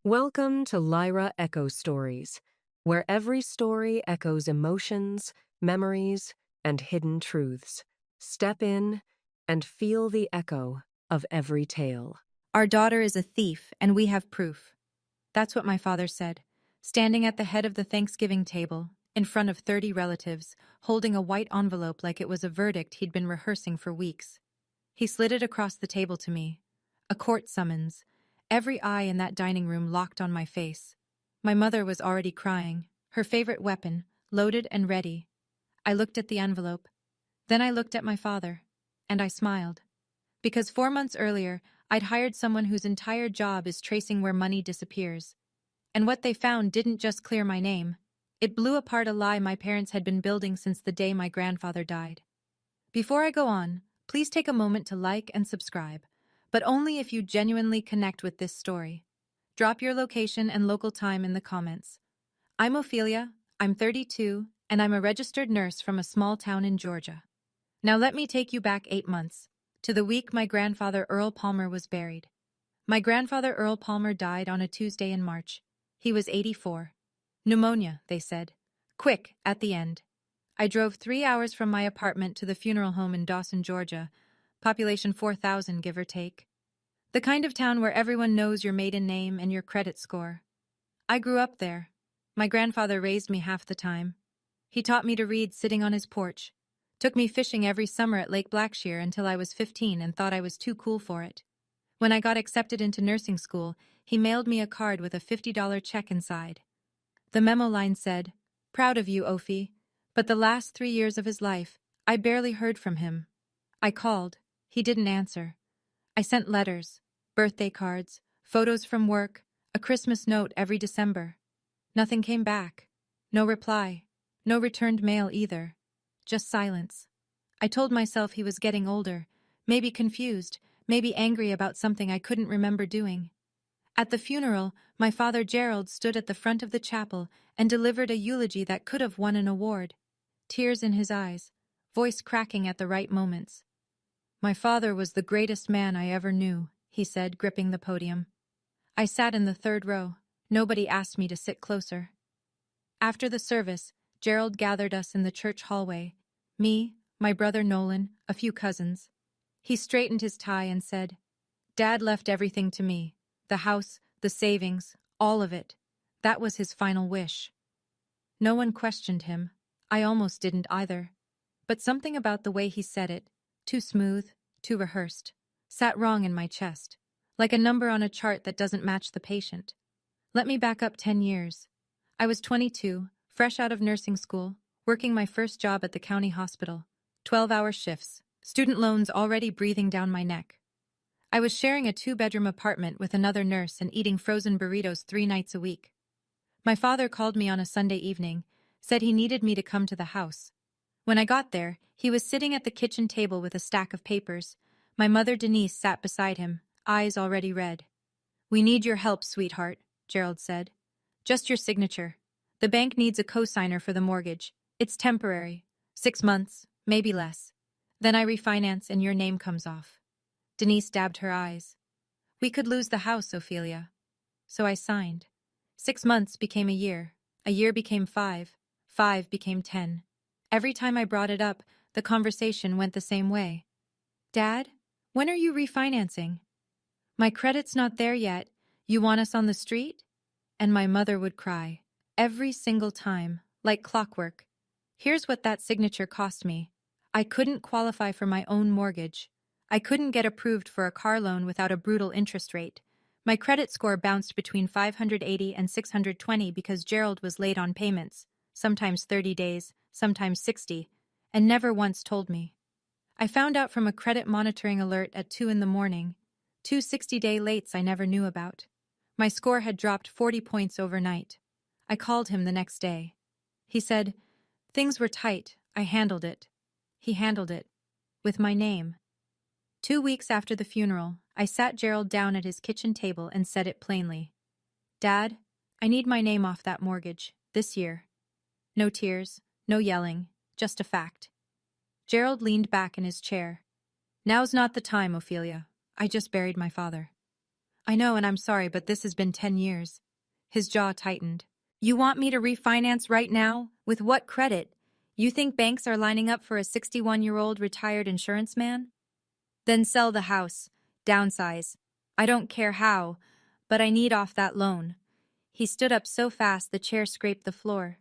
Welcome to Lyra Echo Stories, where every story echoes emotions, memories, and hidden truths. Step in and feel the echo of every tale. Our daughter is a thief, and we have proof. That's what my father said, standing at the head of the Thanksgiving table, in front of 30 relatives, holding a white envelope like it was a verdict he'd been rehearsing for weeks. He slid it across the table to me. A court summons. Every eye in that dining room locked on my face. My mother was already crying, her favorite weapon, loaded and ready. I looked at the envelope. Then I looked at my father. And I smiled. Because 4 months earlier, I'd hired someone whose entire job is tracing where money disappears. And what they found didn't just clear my name. It blew apart a lie my parents had been building since the day my grandfather died. Before I go on, please take a moment to like and subscribe, but only if you genuinely connect with this story. Drop your location and local time in the comments. I'm Ophelia, I'm 32, and I'm a registered nurse from a small town in Georgia. Now let me take you back 8 months, to the week my grandfather Earl Palmer was buried. My grandfather Earl Palmer died on a Tuesday in March. He was 84. Pneumonia, they said. Quick, at the end. I drove 3 hours from my apartment to the funeral home in Dawson, Georgia, population 4,000 give or take. The kind of town where everyone knows your maiden name and your credit score. I grew up there. My grandfather raised me half the time. He taught me to read sitting on his porch. Took me fishing every summer at Lake Blackshear until I was 15 and thought I was too cool for it. When I got accepted into nursing school, he mailed me a card with a $50 check inside. The memo line said, "Proud of you, Ophi," but the last 3 years of his life, I barely heard from him. I called. He didn't answer. I sent letters, birthday cards, photos from work, a Christmas note every December. Nothing came back. No reply. No returned mail either. Just silence. I told myself he was getting older, maybe confused, maybe angry about something I couldn't remember doing. At the funeral, my father Gerald stood at the front of the chapel and delivered a eulogy that could have won an award. Tears in his eyes, voice cracking at the right moments. "My father was the greatest man I ever knew," he said, gripping the podium. I sat in the third row. Nobody asked me to sit closer. After the service, Gerald gathered us in the church hallway. Me, my brother Nolan, a few cousins. He straightened his tie and said, "Dad left everything to me. The house, the savings, all of it. That was his final wish." No one questioned him. I almost didn't either. But something about the way he said it, too smooth, too rehearsed, sat wrong in my chest, like a number on a chart that doesn't match the patient. Let me back up 10 years. I was 22, fresh out of nursing school, working my first job at the county hospital. 12-hour shifts, student loans already breathing down my neck. I was sharing a 2-bedroom apartment with another nurse and eating frozen burritos 3 nights a week. My father called me on a Sunday evening, said he needed me to come to the house. When I got there, he was sitting at the kitchen table with a stack of papers. My mother Denise sat beside him, eyes already red. "We need your help, sweetheart," Gerald said. "Just your signature. The bank needs a co-signer for the mortgage. It's temporary. 6 months, maybe less. Then I refinance and your name comes off." Denise dabbed her eyes. "We could lose the house, Ophelia." So I signed. 6 months became a year became 5, 5 became 10. Every time I brought it up, the conversation went the same way. "Dad, when are you refinancing?" "My credit's not there yet. You want us on the street?" And my mother would cry. Every single time, like clockwork. Here's what that signature cost me. I couldn't qualify for my own mortgage. I couldn't get approved for a car loan without a brutal interest rate. My credit score bounced between 580 and 620 because Gerald was late on payments, sometimes 30 days, sometimes 60, and never once told me. I found out from a credit monitoring alert at 2 in the morning, 2 60-day lates I never knew about. My score had dropped 40 points overnight. I called him the next day. He said, "Things were tight, I handled it." He handled it. With my name. 2 weeks after the funeral, I sat Gerald down at his kitchen table and said it plainly. "Dad, I need my name off that mortgage, this year." No tears, no yelling, just a fact. Gerald leaned back in his chair. "Now's not the time, Ophelia. I just buried my father." I know, and I'm sorry, but this has been 10 years. His jaw tightened. You want me to refinance right now? With what credit? You think banks are lining up for a 61-year-old retired insurance man? Then sell the house. Downsize. I don't care how, but I need off that loan. He stood up so fast the chair scraped the floor.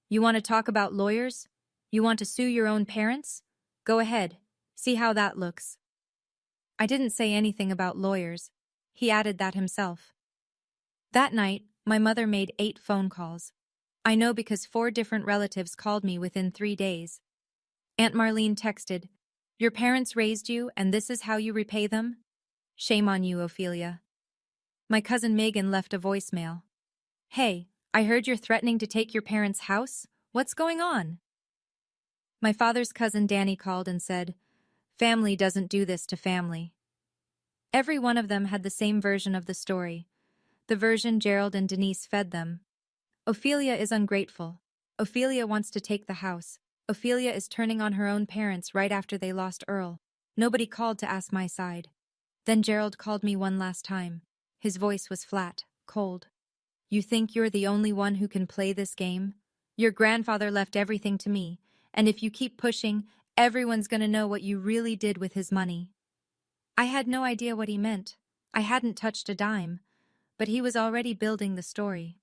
You want to talk about lawyers? You want to sue your own parents? Go ahead. See how that looks. I didn't say anything about lawyers. He added that himself. That night, my mother made 8 phone calls. I know because 4 different relatives called me within 3 days. Aunt Marlene texted, "Your parents raised you, and this is how you repay them? Shame on you, Ophelia." My cousin Megan left a voicemail. "Hey, I heard you're threatening to take your parents' house. What's going on?" My father's cousin Danny called and said, "Family doesn't do this to family." Every one of them had the same version of the story, the version Gerald and Denise fed them. Ophelia is ungrateful. Ophelia wants to take the house. Ophelia is turning on her own parents right after they lost Earl. Nobody called to ask my side. Then Gerald called me one last time. His voice was flat, cold. "You think you're the only one who can play this game? Your grandfather left everything to me, and if you keep pushing, everyone's gonna know what you really did with his money." I had no idea what he meant. I hadn't touched a dime, but he was already building the story.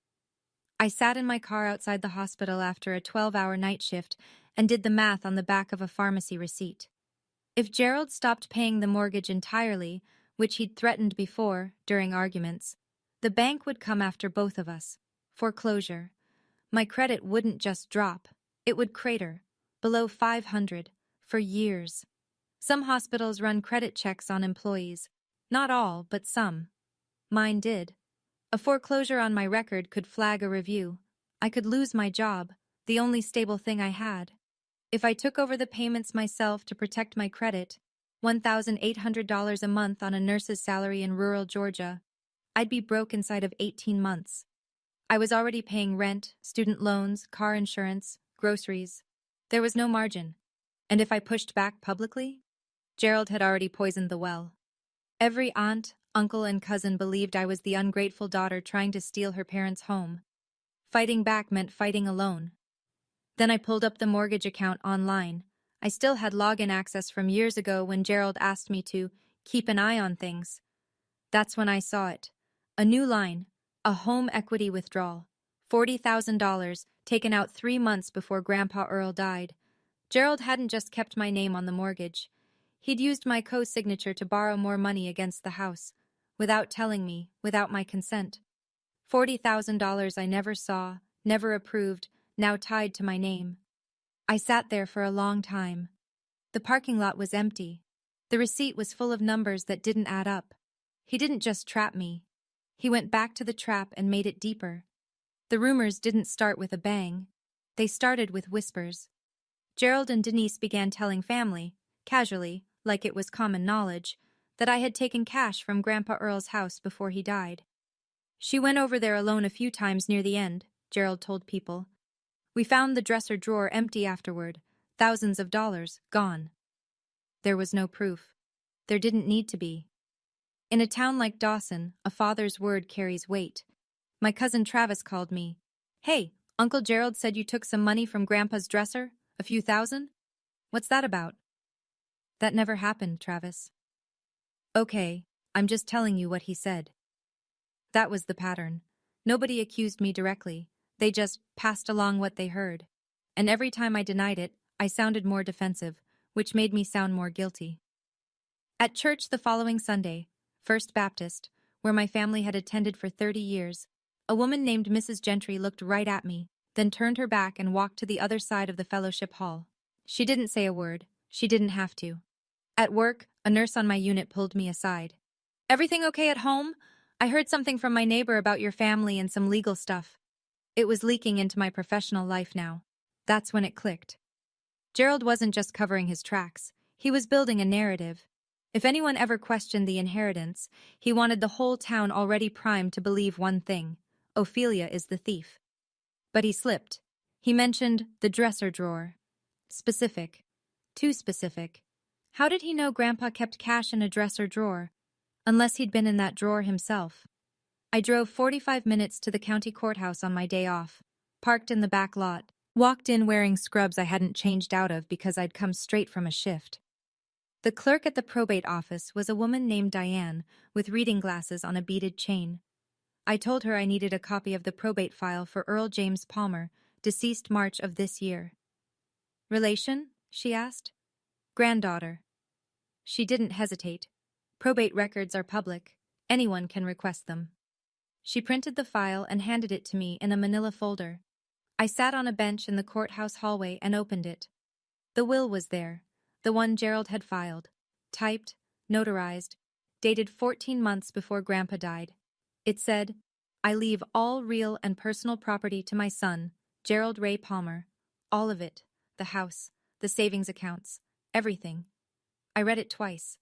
I sat in my car outside the hospital after a 12-hour night shift and did the math on the back of a pharmacy receipt. If Gerald stopped paying the mortgage entirely, which he'd threatened before, during arguments, the bank would come after both of us. Foreclosure. My credit wouldn't just drop, it would crater, below 500, for years. Some hospitals run credit checks on employees. Not all, but some. Mine did. A foreclosure on my record could flag a review. I could lose my job, the only stable thing I had. If I took over the payments myself to protect my credit, $1,800 a month on a nurse's salary in rural Georgia, I'd be broke inside of 18 months. I was already paying rent, student loans, car insurance, groceries. There was no margin. And if I pushed back publicly, Gerald had already poisoned the well. Every aunt, uncle, and cousin believed I was the ungrateful daughter trying to steal her parents' home. Fighting back meant fighting alone. Then I pulled up the mortgage account online. I still had login access from years ago when Gerald asked me to keep an eye on things. That's when I saw it. A new line, a home equity withdrawal. $40,000, taken out 3 months before Grandpa Earl died. Gerald hadn't just kept my name on the mortgage. He'd used my co-signature to borrow more money against the house, without telling me, without my consent. $40,000 I never saw, never approved, now tied to my name. I sat there for a long time. The parking lot was empty. The receipt was full of numbers that didn't add up. He didn't just trap me. He went back to the trap and made it deeper. The rumors didn't start with a bang. They started with whispers. Gerald and Denise began telling family, casually, like it was common knowledge, that I had taken cash from Grandpa Earl's house before he died. "She went over there alone a few times near the end," Gerald told people. "We found the dresser drawer empty afterward, thousands of dollars gone." There was no proof. There didn't need to be. In a town like Dawson, a father's word carries weight. My cousin Travis called me. "Hey, Uncle Gerald said you took some money from Grandpa's dresser? A few thousand? What's that about?" "That never happened, Travis." "Okay, I'm just telling you what he said." That was the pattern. Nobody accused me directly. They just passed along what they heard. And every time I denied it, I sounded more defensive, which made me sound more guilty. At church the following Sunday, First Baptist, where my family had attended for 30 years, a woman named Mrs. Gentry looked right at me, then turned her back and walked to the other side of the fellowship hall. She didn't say a word. She didn't have to. At work, a nurse on my unit pulled me aside. "Everything okay at home? I heard something from my neighbor about your family and some legal stuff." It was leaking into my professional life now. That's when it clicked. Gerald wasn't just covering his tracks. He was building a narrative. If anyone ever questioned the inheritance, he wanted the whole town already primed to believe one thing: Ophelia is the thief. But he slipped. He mentioned the dresser drawer. Specific. Too specific. How did he know Grandpa kept cash in a dresser drawer? unless he'd been in that drawer himself. I drove 45 minutes to the county courthouse on my day off, parked in the back lot, walked in wearing scrubs I hadn't changed out of because I'd come straight from a shift. The clerk at the probate office was a woman named Diane with reading glasses on a beaded chain. I told her I needed a copy of the probate file for Earl James Palmer, deceased March of this year. Relation? She asked. Granddaughter. She didn't hesitate. Probate records are public. Anyone can request them. She printed the file and handed it to me in a manila folder. I sat on a bench in the courthouse hallway and opened it. The will was there, the one Gerald had filed, typed, notarized, dated 14 months before Grandpa died. It said, "I leave all real and personal property to my son, Gerald Ray Palmer. All of it, the house, the savings accounts, everything." I read it twice.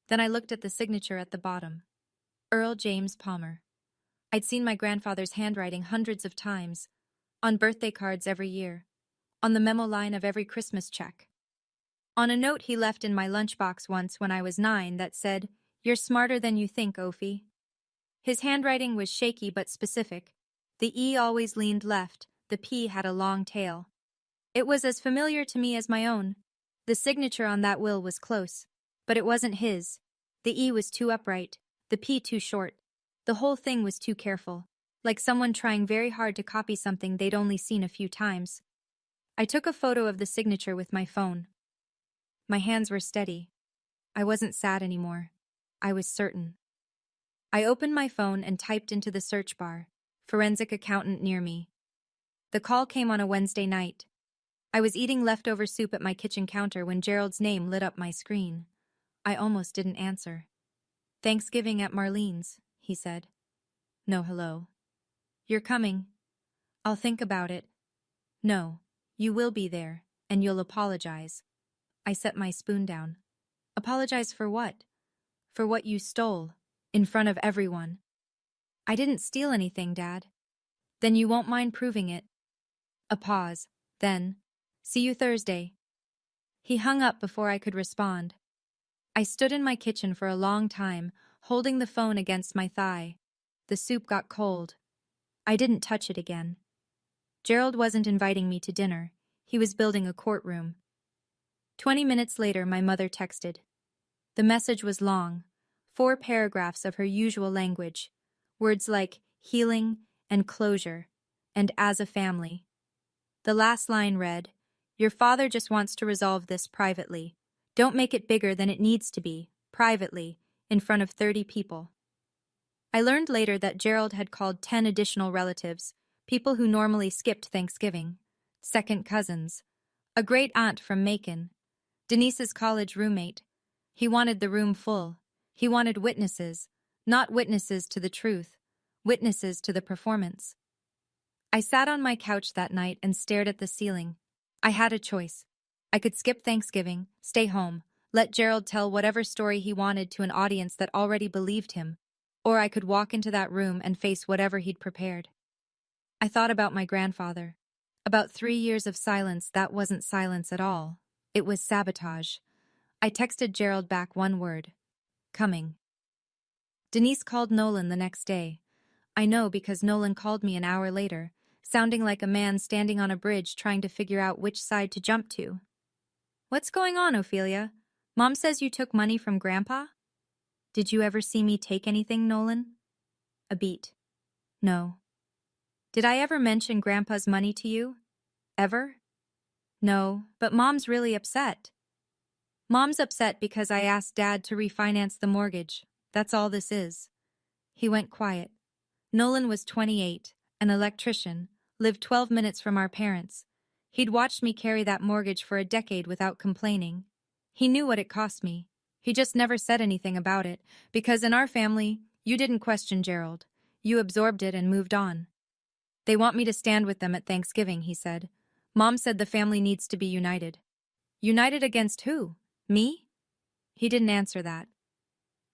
Then I looked at the signature at the bottom. Earl James Palmer. I'd seen my grandfather's handwriting hundreds of times, on birthday cards every year, on the memo line of every Christmas check, on a note he left in my lunchbox once when I was 9 that said, "You're smarter than you think, Ophi." His handwriting was shaky but specific. The E always leaned left, the P had a long tail. It was as familiar to me as my own. The signature on that will was close, but it wasn't his. The E was too upright, the P too short. The whole thing was too careful, like someone trying very hard to copy something they'd only seen a few times. I took a photo of the signature with my phone. My hands were steady. I wasn't sad anymore. I was certain. I opened my phone and typed into the search bar, "forensic accountant near me." The call came on a Wednesday night. I was eating leftover soup at my kitchen counter when Gerald's name lit up my screen. I almost didn't answer. "Thanksgiving at Marlene's," he said. No hello. "You're coming." "I'll think about it." "No, you will be there, and you'll apologize." I set my spoon down. "Apologize for what?" "For what you stole, in front of everyone." "I didn't steal anything, Dad." "Then you won't mind proving it." A pause. Then, "See you Thursday." He hung up before I could respond. I stood in my kitchen for a long time, holding the phone against my thigh. The soup got cold. I didn't touch it again. Gerald wasn't inviting me to dinner. He was building a courtroom. 20 minutes later, my mother texted. The message was long, 4 paragraphs of her usual language, words like healing and closure, and as a family. The last line read, "Your father just wants to resolve this privately. Don't make it bigger than it needs to be, privately, in front of 30 people. I learned later that Gerald had called 10 additional relatives, people who normally skipped Thanksgiving, second cousins, a great aunt from Macon, Denise's college roommate. He wanted the room full. He wanted witnesses, not witnesses to the truth, witnesses to the performance. I sat on my couch that night and stared at the ceiling. I had a choice. I could skip Thanksgiving, stay home, let Gerald tell whatever story he wanted to an audience that already believed him, or I could walk into that room and face whatever he'd prepared. I thought about my grandfather. About 3 years of silence that wasn't silence at all. It was sabotage. I texted Gerald back one word. Coming. Denise called Nolan the next day. I know because Nolan called me an hour later, sounding like a man standing on a bridge trying to figure out which side to jump to. "What's going on, Ophelia? Mom says you took money from Grandpa?" "Did you ever see me take anything, Nolan?" A beat. "No." "Did I ever mention Grandpa's money to you? Ever?" "No, but Mom's really upset." "Mom's upset because I asked Dad to refinance the mortgage. That's all this is." He went quiet. Nolan was 28, an electrician, lived 12 minutes from our parents. He'd watched me carry that mortgage for a decade without complaining. He knew what it cost me. He just never said anything about it, because in our family, you didn't question Gerald. You absorbed it and moved on. "They want me to stand with them at Thanksgiving," he said. "Mom said the family needs to be united." "United against who? Me?" He didn't answer that.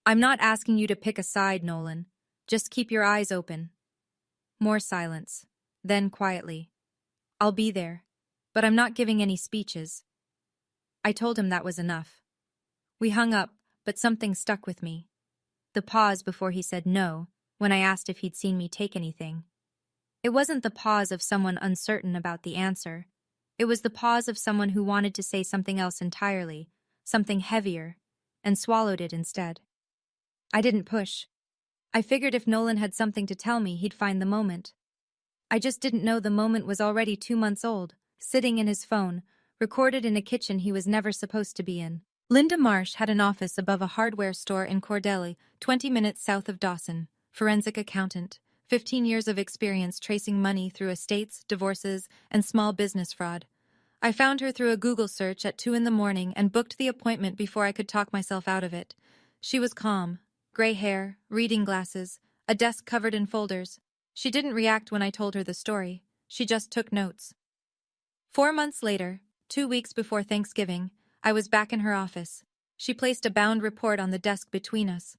"I'm not asking you to pick a side, Nolan. Just keep your eyes open." More silence. Then quietly, "I'll be there, but I'm not giving any speeches." I told him that was enough. We hung up, but something stuck with me. The pause before he said no, when I asked if he'd seen me take anything. It wasn't the pause of someone uncertain about the answer. It was the pause of someone who wanted to say something else entirely, something heavier, and swallowed it instead. I didn't push. I figured if Nolan had something to tell me, he'd find the moment. I just didn't know the moment was already 2 months old, sitting in his phone, recorded in a kitchen he was never supposed to be in. Linda Marsh had an office above a hardware store in Cordelli, 20 minutes south of Dawson, forensic accountant, 15 years of experience tracing money through estates, divorces, and small business fraud. I found her through a Google search at 2 in the morning and booked the appointment before I could talk myself out of it. She was calm, gray hair, reading glasses, a desk covered in folders. She didn't react when I told her the story. She just took notes. 4 months later, 2 weeks before Thanksgiving, I was back in her office. She placed a bound report on the desk between us.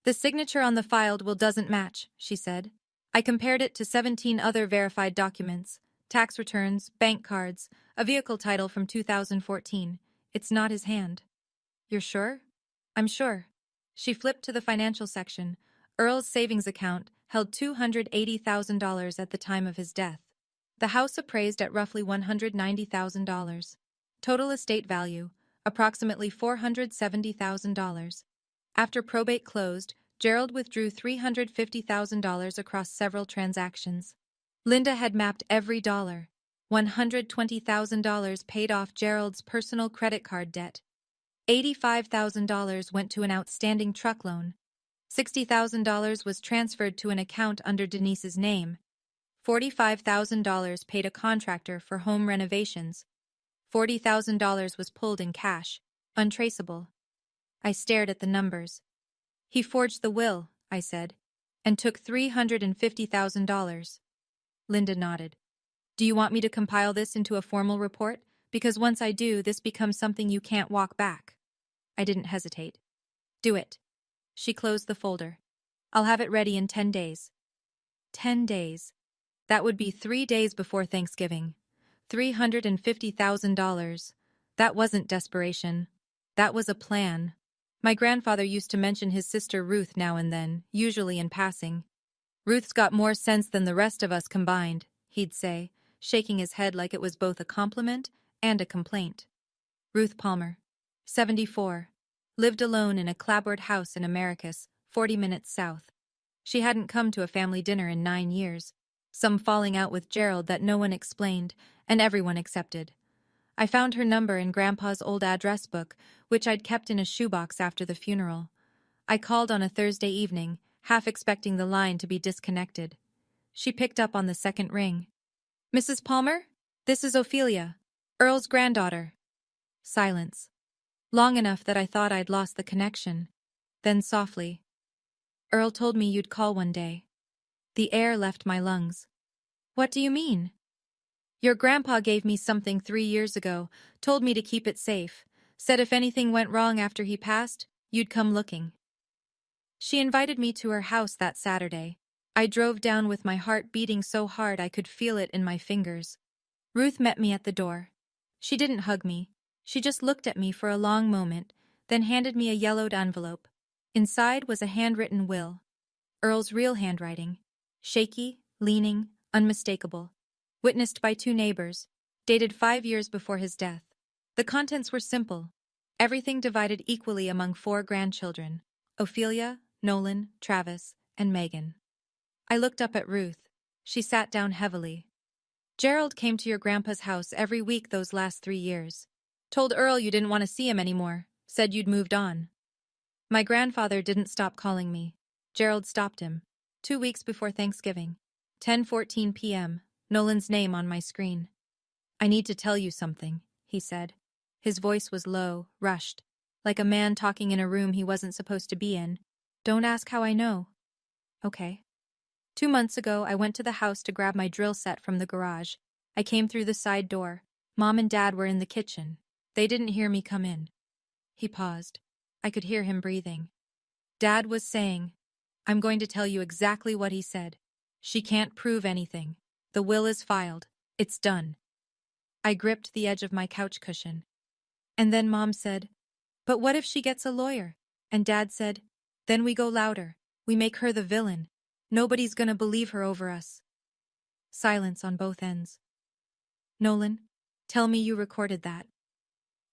The signature on the file doesn't match, she said. I compared it to 17 other verified documents, tax returns, bank cards, a vehicle title from 2014. It's not his hand. You're sure? I'm sure. She flipped to the financial section. Earl's savings account held $280,000 at the time of his death. The house appraised at roughly $190,000. Total estate value, approximately $470,000. After probate closed, Gerald withdrew $350,000 across several transactions. Linda had mapped every dollar. $120,000 paid off Gerald's personal credit card debt. $85,000 went to an outstanding truck loan. $60,000 was transferred to an account under Denise's name. $45,000 paid a contractor for home renovations. $40,000 was pulled in cash, untraceable. I stared at the numbers. He forged the will, I said, and took $350,000. Linda nodded. Do you want me to compile this into a formal report? Because once I do, this becomes something you can't walk back. I didn't hesitate. Do it. She closed the folder. I'll have it ready in 10 days. 10 days. That would be 3 days before Thanksgiving. $350,000. That wasn't desperation. That was a plan. My grandfather used to mention his sister Ruth now and then, usually in passing. Ruth's got more sense than the rest of us combined, he'd say, shaking his head like it was both a compliment and a complaint. Ruth Palmer, 74, lived alone in a clapboard house in Americus, 40 minutes south. She hadn't come to a family dinner in 9 years, some falling out with Gerald that no one explained and everyone accepted. I found her number in Grandpa's old address book, which I'd kept in a shoebox after the funeral. I called on a Thursday evening, half expecting the line to be disconnected. She picked up on the second ring. Mrs. Palmer? This is Ophelia, Earl's granddaughter. Silence. Long enough that I thought I'd lost the connection. Then softly. Earl told me you'd call one day. The air left my lungs. What do you mean? Your grandpa gave me something 3 years ago, told me to keep it safe, said if anything went wrong after he passed, you'd come looking. She invited me to her house that Saturday. I drove down with my heart beating so hard I could feel it in my fingers. Ruth met me at the door. She didn't hug me. She just looked at me for a long moment, then handed me a yellowed envelope. Inside was a handwritten will. Earl's real handwriting. Shaky, leaning, unmistakable. Witnessed by 2 neighbors. Dated 5 years before his death. The contents were simple. Everything divided equally among 4 grandchildren. Ophelia, Nolan, Travis, and Megan. I looked up at Ruth. She sat down heavily. Gerald came to your grandpa's house every week those last 3 years. Told Earl you didn't want to see him anymore. Said you'd moved on. My grandfather didn't stop calling me. Gerald stopped him. 2 weeks before Thanksgiving. 10:14 p.m. Nolan's name on my screen. I need to tell you something, he said. His voice was low, rushed, like a man talking in a room he wasn't supposed to be in. Don't ask how I know. Okay. 2 months ago, I went to the house to grab my drill set from the garage. I came through the side door. Mom and Dad were in the kitchen. They didn't hear me come in. He paused. I could hear him breathing. Dad was saying, I'm going to tell you exactly what he said. She can't prove anything. The will is filed. It's done. I gripped the edge of my couch cushion. And then Mom said, but what if she gets a lawyer? And Dad said, Then we go louder. We make her the villain. Nobody's gonna believe her over us. Silence on both ends. Nolan, tell me you recorded that.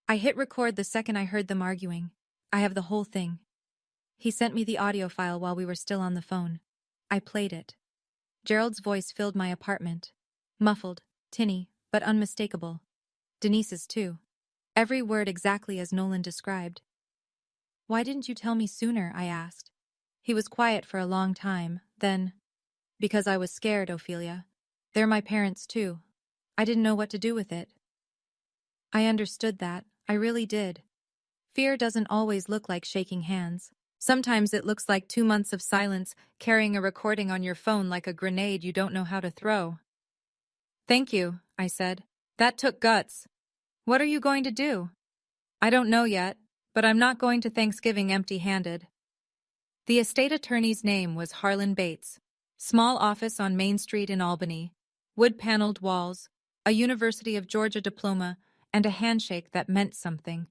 I hit record the second I heard them arguing. I have the whole thing. He sent me the audio file while we were still on the phone. I played it. Gerald's voice filled my apartment. Muffled, tinny, but unmistakable. Denise's too. Every word exactly as Nolan described. Why didn't you tell me sooner? I asked. He was quiet for a long time, then, because I was scared, Ophelia. They're my parents too. I didn't know what to do with it. I understood that. I really did. Fear doesn't always look like shaking hands. Sometimes it looks like 2 months of silence, carrying a recording on your phone like a grenade you don't know how to throw. Thank you, I said. That took guts. What are you going to do? I don't know yet, but I'm not going to Thanksgiving empty-handed. The estate attorney's name was Harlan Bates. Small office on Main Street in Albany. Wood-paneled walls, a University of Georgia diploma, and a handshake that meant something.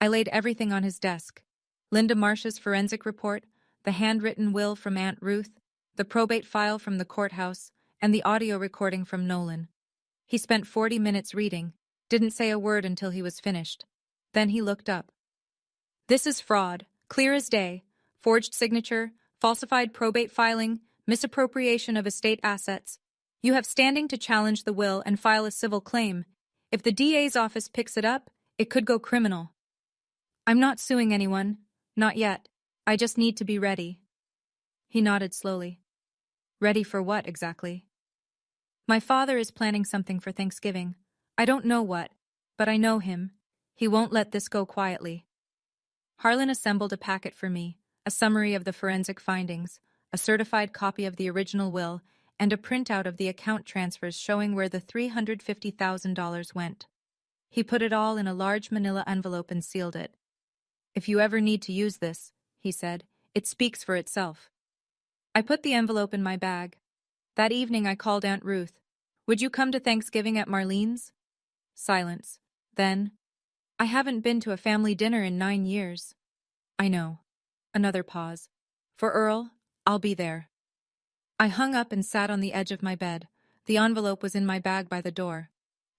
I laid everything on his desk. Linda Marsh's forensic report, the handwritten will from Aunt Ruth, the probate file from the courthouse, and the audio recording from Nolan. He spent 40 minutes reading, didn't say a word until he was finished. Then he looked up. This is fraud, clear as day. Forged signature, falsified probate filing, misappropriation of estate assets. You have standing to challenge the will and file a civil claim. If the DA's office picks it up, it could go criminal. I'm not suing anyone. Not yet. I just need to be ready. He nodded slowly. Ready for what, exactly? My father is planning something for Thanksgiving. I don't know what, but I know him. He won't let this go quietly. Harlan assembled a packet for me, a summary of the forensic findings, a certified copy of the original will, and a printout of the account transfers showing where the $350,000 went. He put it all in a large manila envelope and sealed it. If you ever need to use this, he said, it speaks for itself. I put the envelope in my bag. That evening I called Aunt Ruth. Would you come to Thanksgiving at Marlene's? Silence. Then, I haven't been to a family dinner in 9 years. I know. Another pause. For Earl, I'll be there. I hung up and sat on the edge of my bed. The envelope was in my bag by the door.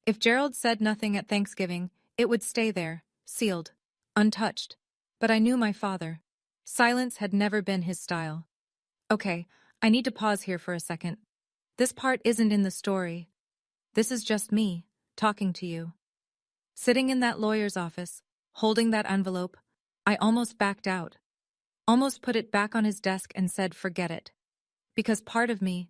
If Gerald said nothing at Thanksgiving, it would stay there, sealed, untouched. But I knew my father. Silence had never been his style. Okay, I need to pause here for a second. This part isn't in the story. This is just me, talking to you. Sitting in that lawyer's office, holding that envelope, I almost backed out. Almost put it back on his desk and said, forget it. Because part of me,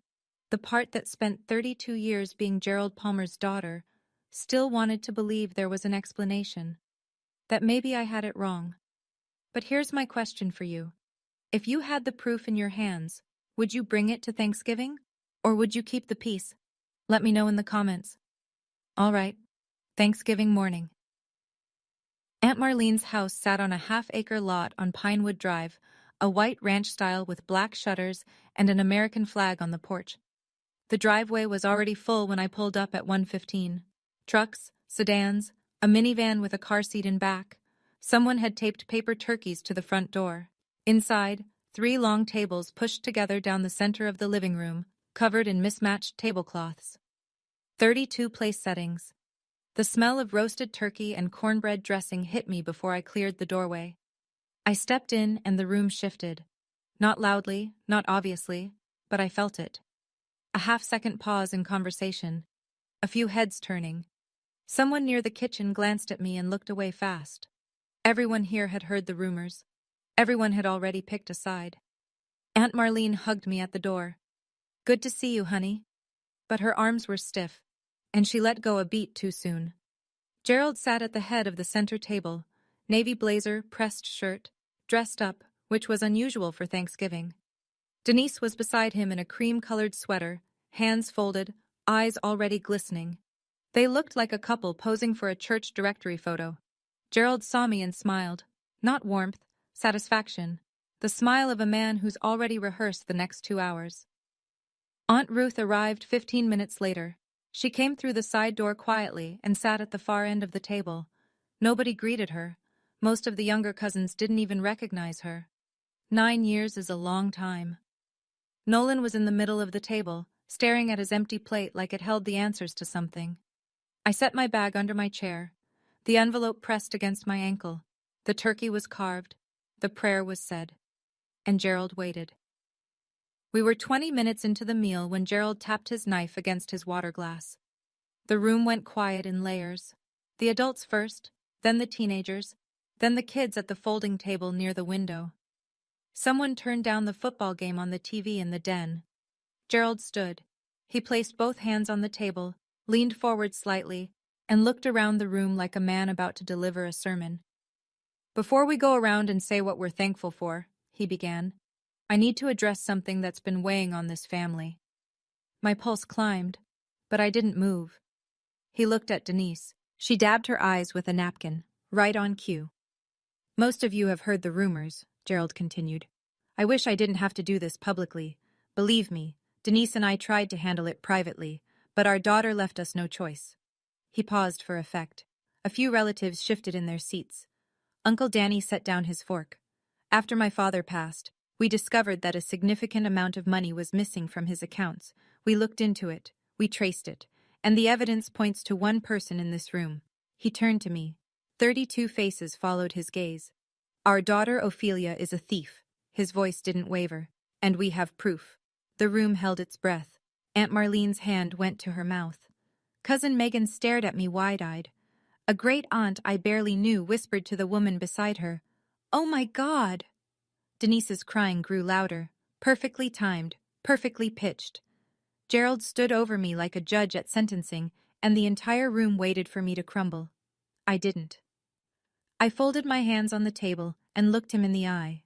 the part that spent 32 years being Gerald Palmer's daughter, still wanted to believe there was an explanation. That maybe I had it wrong. But here's my question for you. If you had the proof in your hands, would you bring it to Thanksgiving? Or would you keep the peace? Let me know in the comments. All right. Thanksgiving morning. Aunt Marlene's house sat on a half-acre lot on Pinewood Drive, a white ranch style with black shutters and an American flag on the porch. The driveway was already full when I pulled up at 1:15. Trucks, sedans, a minivan with a car seat in back. Someone had taped paper turkeys to the front door. Inside, 3 long tables pushed together down the center of the living room, covered in mismatched tablecloths. 32 place settings. The smell of roasted turkey and cornbread dressing hit me before I cleared the doorway. I stepped in and the room shifted. Not loudly, not obviously, but I felt it. A half-second pause in conversation. A few heads turning. Someone near the kitchen glanced at me and looked away fast. Everyone here had heard the rumors. Everyone had already picked a side. Aunt Marlene hugged me at the door. Good to see you, honey. But her arms were stiff, and she let go a beat too soon. Gerald sat at the head of the center table, navy blazer, pressed shirt, dressed up, which was unusual for Thanksgiving. Denise was beside him in a cream-colored sweater, hands folded, eyes already glistening. They looked like a couple posing for a church directory photo. Gerald saw me and smiled. Not warmth, satisfaction. The smile of a man who's already rehearsed the next 2 hours. Aunt Ruth arrived 15 minutes later. She came through the side door quietly and sat at the far end of the table. Nobody greeted her. Most of the younger cousins didn't even recognize her. 9 years is a long time. Nolan was in the middle of the table, staring at his empty plate like it held the answers to something. I set my bag under my chair. The envelope pressed against my ankle. The turkey was carved. The prayer was said. And Gerald waited. We were 20 minutes into the meal when Gerald tapped his knife against his water glass. The room went quiet in layers. The adults first, then the teenagers, then the kids at the folding table near the window. Someone turned down the football game on the TV in the den. Gerald stood. He placed both hands on the table, leaned forward slightly, and looked around the room like a man about to deliver a sermon. "Before we go around and say what we're thankful for," he began, "I need to address something that's been weighing on this family." My pulse climbed, but I didn't move. He looked at Denise. She dabbed her eyes with a napkin, right on cue. "Most of you have heard the rumors," Gerald continued. "I wish I didn't have to do this publicly. Believe me, Denise and I tried to handle it privately, but our daughter left us no choice." He paused for effect. A few relatives shifted in their seats. Uncle Danny set down his fork. "After my father passed, we discovered that a significant amount of money was missing from his accounts. We looked into it, we traced it, and the evidence points to one person in this room." He turned to me. 32 faces followed his gaze. "Our daughter Ophelia is a thief." His voice didn't waver. "And we have proof." The room held its breath. Aunt Marlene's hand went to her mouth. Cousin Megan stared at me wide-eyed. A great aunt I barely knew whispered to the woman beside her, "Oh my God!" Denise's crying grew louder, perfectly timed, perfectly pitched. Gerald stood over me like a judge at sentencing, and the entire room waited for me to crumble. I didn't. I folded my hands on the table and looked him in the eye.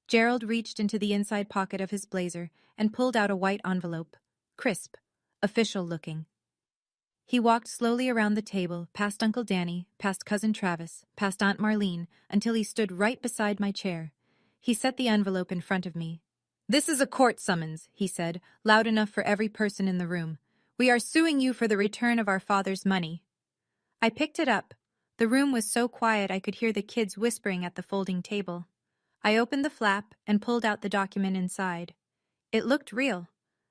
Gerald reached into the inside pocket of his blazer and pulled out a white envelope, crisp, official-looking. He walked slowly around the table, past Uncle Danny, past Cousin Travis, past Aunt Marlene, until he stood right beside my chair. He set the envelope in front of me. "This is a court summons," he said, loud enough for every person in the room. "We are suing you for the return of our father's money." I picked it up. The room was so quiet I could hear the kids whispering at the folding table. I opened the flap and pulled out the document inside. It looked real.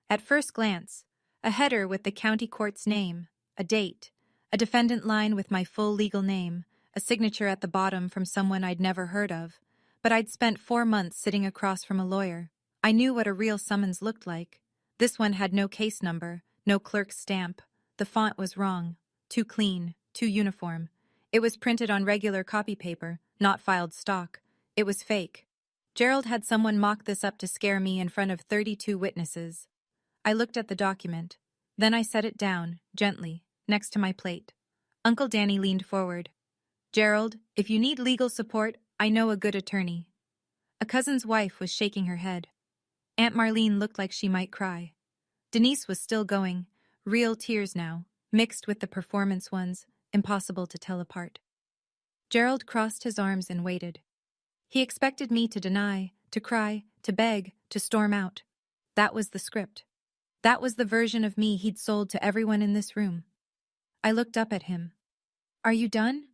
At first glance, a header with the county court's name, a date, a defendant line with my full legal name, a signature at the bottom from someone I'd never heard of. But I'd spent 4 months sitting across from a lawyer. I knew what a real summons looked like. This one had no case number, no clerk's stamp. The font was wrong, too clean, too uniform. It was printed on regular copy paper, not filed stock. It was fake. Gerald had someone mock this up to scare me in front of 32 witnesses. I looked at the document. Then I set it down, gently, next to my plate. Uncle Danny leaned forward. "Gerald, if you need legal support, I know a good attorney." A cousin's wife was shaking her head. Aunt Marlene looked like she might cry. Denise was still going, real tears now, mixed with the performance ones, impossible to tell apart. Gerald crossed his arms and waited. He expected me to deny, to cry, to beg, to storm out. That was the script. That was the version of me he'd sold to everyone in this room. I looked up at him. "Are you done?"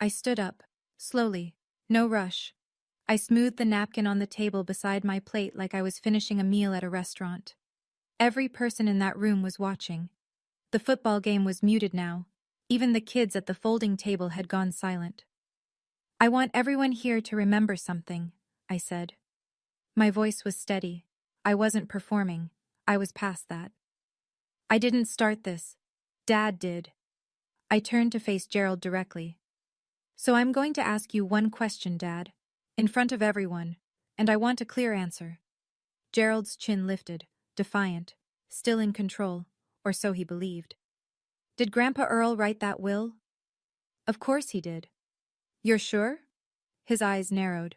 I stood up, slowly, no rush. I smoothed the napkin on the table beside my plate like I was finishing a meal at a restaurant. Every person in that room was watching. The football game was muted now. Even the kids at the folding table had gone silent. "I want everyone here to remember something," I said. My voice was steady. I wasn't performing. I was past that. "I didn't start this. Dad did." I turned to face Gerald directly. "So I'm going to ask you one question, Dad, in front of everyone, and I want a clear answer." Gerald's chin lifted, defiant, still in control, or so he believed. "Did Grandpa Earl write that will?" "Of course he did." "You're sure?" His eyes narrowed.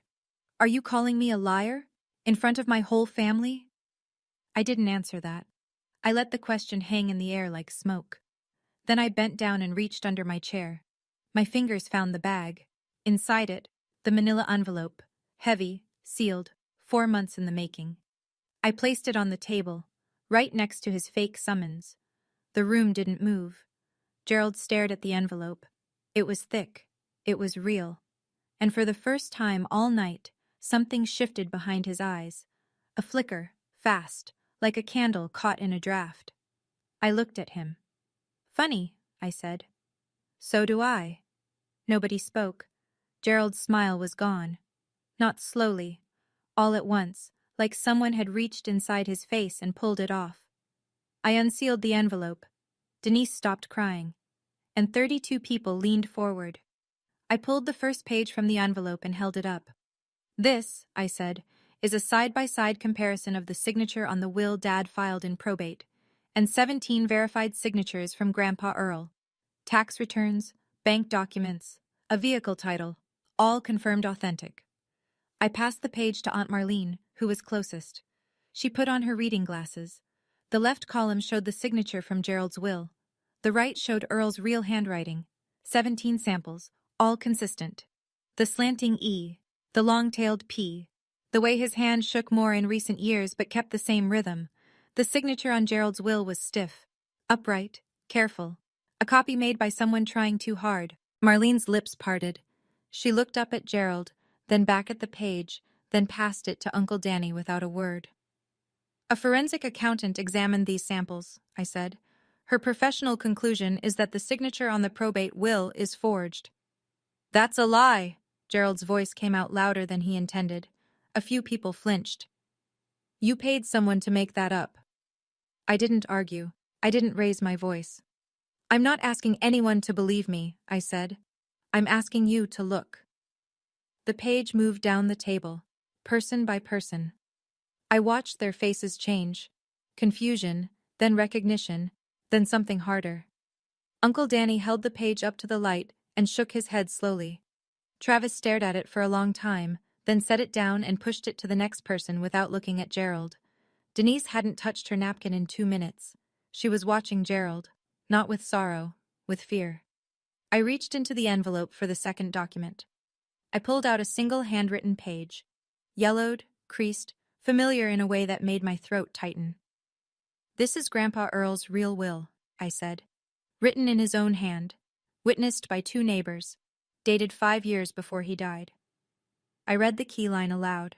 "Are you calling me a liar? In front of my whole family?" I didn't answer that. I let the question hang in the air like smoke. Then I bent down and reached under my chair. My fingers found the bag. Inside it, the manila envelope, heavy, sealed, 4 months in the making. I placed it on the table, right next to his fake summons. The room didn't move. Gerald stared at the envelope. It was thick. It was real. And for the first time all night, Something shifted behind his eyes. A flicker, fast, like a candle caught in a draft. I looked at him. "Funny," I said. "So do I." Nobody spoke. Gerald's smile was gone. Not slowly, all at once, like someone had reached inside his face and pulled it off. I unsealed the envelope. Denise stopped crying, and 32 people leaned forward. I pulled the first page from the envelope and held it up. "This," I said, "is a side-by-side comparison of the signature on the will Dad filed in probate, and 17 verified signatures from Grandpa Earl. Tax returns, bank documents, a vehicle title, all confirmed authentic." I passed the page to Aunt Marlene, who was closest. She put on her reading glasses. The left column showed the signature from Gerald's will. The right showed Earl's real handwriting. 17 samples, all consistent. The slanting E, the long-tailed P, the way his hand shook more in recent years but kept the same rhythm. The signature on Gerald's will was stiff, upright, careful. A copy made by someone trying too hard. Marlene's lips parted. She looked up at Gerald, then back at the page, then passed it to Uncle Danny without a word. "A forensic accountant examined these samples," I said. "Her professional conclusion is that the signature on the probate will is forged." "That's a lie!" Gerald's voice came out louder than he intended. A few people flinched. "You paid someone to make that up." I didn't argue. I didn't raise my voice. "I'm not asking anyone to believe me," I said. "I'm asking you to look." The page moved down the table, person by person. I watched their faces change. Confusion, then recognition, then something harder. Uncle Danny held the page up to the light and shook his head slowly. Travis stared at it for a long time, then set it down and pushed it to the next person without looking at Gerald. Denise hadn't touched her napkin in 2 minutes. She was watching Gerald, not with sorrow, with fear. I reached into the envelope for the second document. I pulled out a single handwritten page. Yellowed, creased, familiar in a way that made my throat tighten. "This is Grandpa Earl's real will," I said. "Written in his own hand, witnessed by 2 neighbors, dated 5 years before he died." I read the keyline aloud.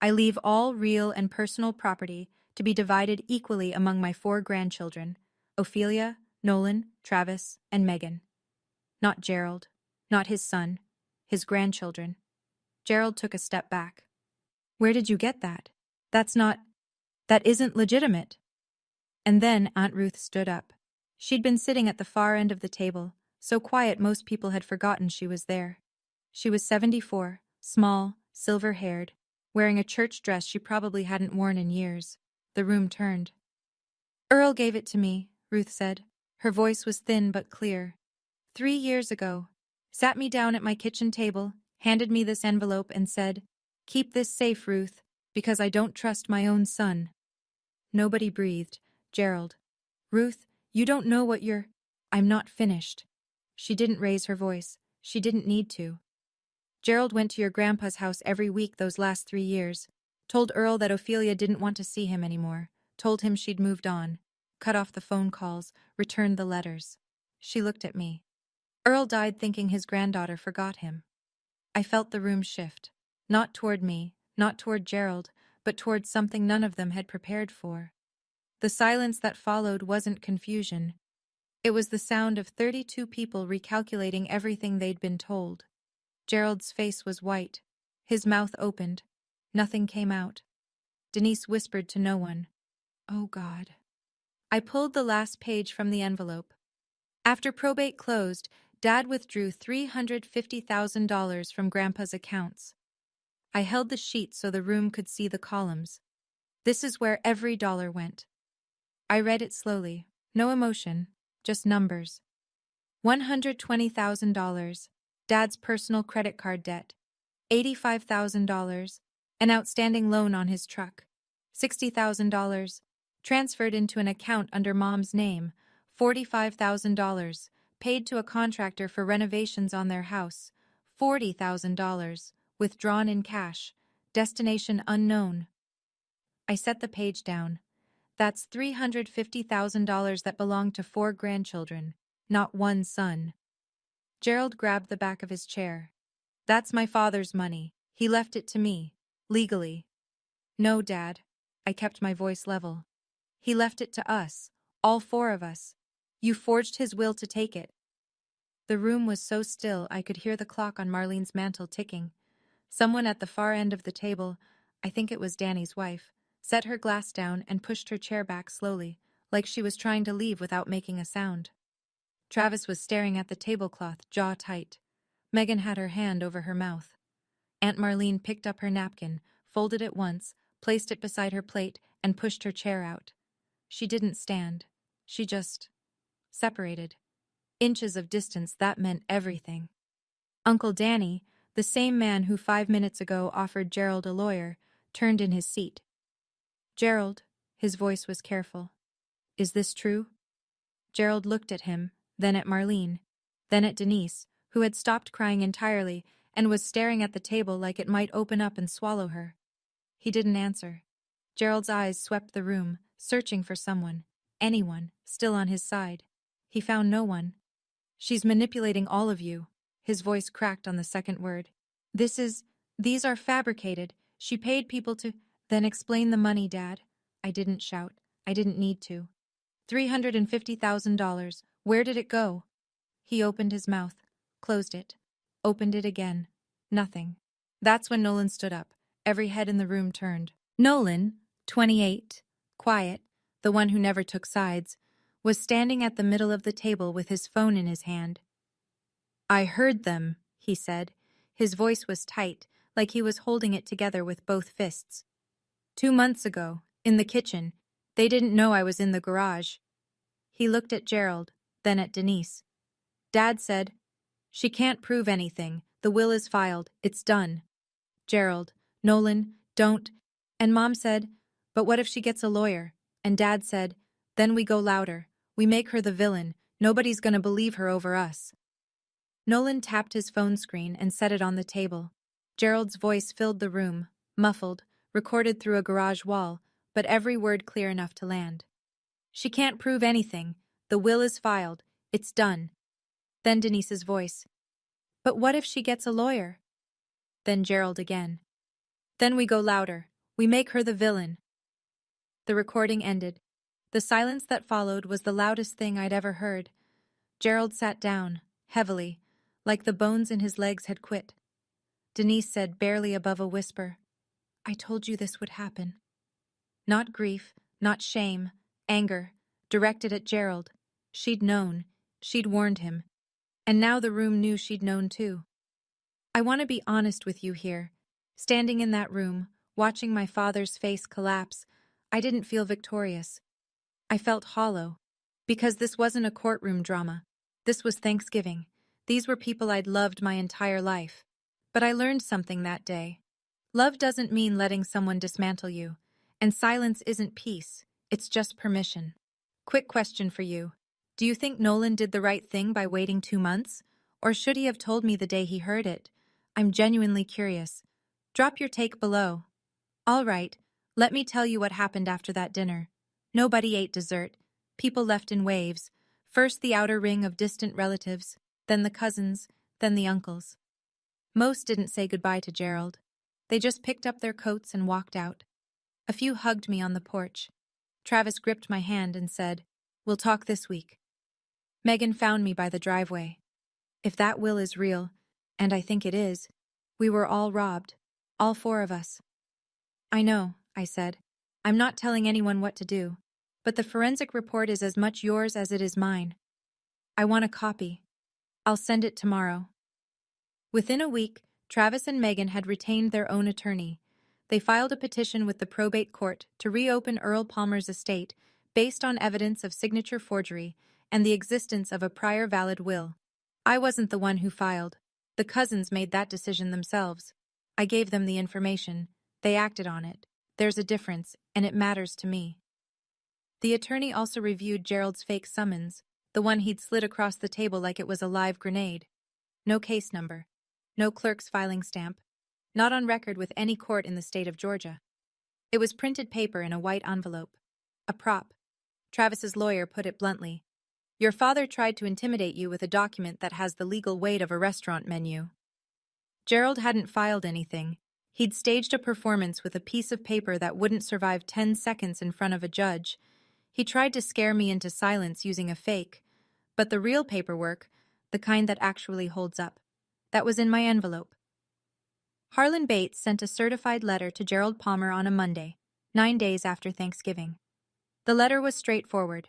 "I leave all real and personal property to be divided equally among my 4 grandchildren, Ophelia, Nolan, Travis, and Megan." Not Gerald, not his son, his grandchildren. Gerald took a step back. "Where did you get that? That isn't legitimate." And then Aunt Ruth stood up. She'd been sitting at the far end of the table, so quiet most people had forgotten she was there. She was 74, small, silver-haired, wearing a church dress she probably hadn't worn in years. The room turned. "Earl gave it to me," Ruth said. Her voice was thin but clear. 3 years ago. Sat me down at my kitchen table, handed me this envelope and said, 'Keep this safe, Ruth, because I don't trust my own son.'" Nobody breathed. Gerald. "Ruth, you don't know what you're—" "I'm not finished." She didn't raise her voice. She didn't need to. "Gerald went to your grandpa's house every week those last 3 years. Told Earl that Ophelia didn't want to see him anymore. Told him she'd moved on. Cut off the phone calls. Returned the letters." She looked at me. "Earl died thinking his granddaughter forgot him." I felt the room shift. Not toward me, not toward Gerald, but toward something none of them had prepared for. The silence that followed wasn't confusion. It was the sound of 32 people recalculating everything they'd been told. Gerald's face was white. His mouth opened. Nothing came out. Denise whispered to no one, "Oh God." I pulled the last page from the envelope. After probate closed, Dad withdrew $350,000 from Grandpa's accounts. I held the sheet so the room could see the columns. This is where every dollar went. I read it slowly. No emotion, just numbers. $120,000, Dad's personal credit card debt. $85,000, an outstanding loan on his truck. $60,000, transferred into an account under Mom's name. $45,000, paid to a contractor for renovations on their house. $40,000, withdrawn in cash. Destination unknown. I set the page down. That's $350,000 that belonged to 4 grandchildren, not 1 son. Gerald grabbed the back of his chair. "That's my father's money. He left it to me. Legally. No, Dad. I kept my voice level. He left it to us, all four of us. You forged his will to take it. The room was so still I could hear the clock on Marlene's mantel ticking. Someone at the far end of the table, I think it was Danny's wife, set her glass down and pushed her chair back slowly, like she was trying to leave without making a sound. Travis was staring at the tablecloth, jaw tight. Megan had her hand over her mouth. Aunt Marlene picked up her napkin, folded it once, placed it beside her plate, and pushed her chair out. She didn't stand. She just separated. Inches of distance, that meant everything. Uncle Danny, the same man who 5 minutes ago offered Gerald a lawyer, turned in his seat. Gerald, his voice was careful. Is this true? Gerald looked at him, then at Marlene, then at Denise, who had stopped crying entirely and was staring at the table like it might open up and swallow her. He didn't answer. Gerald's eyes swept the room, searching for someone, anyone, still on his side. He found no one. She's manipulating all of you. His voice cracked on the second word. These are fabricated. She paid people to, then explain the money, Dad. I didn't shout. I didn't need to. $350,000. Where did it go? He opened his mouth, closed it, opened it again. Nothing. That's when Nolan stood up. Every head in the room turned. Nolan, 28, quiet, the one who never took sides, was standing at the middle of the table with his phone in his hand. I heard them, he said. His voice was tight, like he was holding it together with both fists. 2 months ago, in the kitchen, they didn't know I was in the garage. He looked at Gerald, then at Denise. Dad said, she can't prove anything. The will is filed. It's done. Gerald, Nolan, don't. And Mom said, but what if she gets a lawyer? And Dad said, then we go louder. We make her the villain. Nobody's gonna believe her over us. Nolan tapped his phone screen and set it on the table. Gerald's voice filled the room, muffled, recorded through a garage wall, but every word clear enough to land. She can't prove anything. The will is filed. It's done. Then Denise's voice. But what if she gets a lawyer? Then Gerald again. Then we go louder. We make her the villain. The recording ended. The silence that followed was the loudest thing I'd ever heard. Gerald sat down, heavily, like the bones in his legs had quit. Denise said barely above a whisper, I told you this would happen. Not grief, not shame, anger, directed at Gerald. She'd known. She'd warned him. And now the room knew she'd known too. I want to be honest with you here. Standing in that room, watching my father's face collapse, I didn't feel victorious. I felt hollow. Because this wasn't a courtroom drama. This was Thanksgiving. These were people I'd loved my entire life. But I learned something that day. Love doesn't mean letting someone dismantle you. And silence isn't peace. It's just permission. Quick question for you. Do you think Nolan did the right thing by waiting 2 months? Or should he have told me the day he heard it? I'm genuinely curious. Drop your take below. All right, let me tell you what happened after that dinner. Nobody ate dessert. People left in waves. First the outer ring of distant relatives, then the cousins, then the uncles. Most didn't say goodbye to Gerald. They just picked up their coats and walked out. A few hugged me on the porch. Travis gripped my hand and said, we'll talk this week. Megan found me by the driveway. If that will is real, and I think it is, we were all robbed. All 4 of us. I know, I said. I'm not telling anyone what to do, but the forensic report is as much yours as it is mine. I want a copy. I'll send it tomorrow. Within a week, Travis and Megan had retained their own attorney. They filed a petition with the probate court to reopen Earl Palmer's estate based on evidence of signature forgery and the existence of a prior valid will. I wasn't the one who filed. The cousins made that decision themselves. I gave them the information. They acted on it. There's a difference, and it matters to me. The attorney also reviewed Gerald's fake summons, the one he'd slid across the table like it was a live grenade. No case number. No clerk's filing stamp. Not on record with any court in the state of Georgia. It was printed paper in a white envelope. A prop. Travis's lawyer put it bluntly. Your father tried to intimidate you with a document that has the legal weight of a restaurant menu. Gerald hadn't filed anything. He'd staged a performance with a piece of paper that wouldn't survive 10 seconds in front of a judge. He tried to scare me into silence using a fake, but the real paperwork, the kind that actually holds up, that was in my envelope. Harlan Bates sent a certified letter to Gerald Palmer on a Monday, 9 days after Thanksgiving. The letter was straightforward.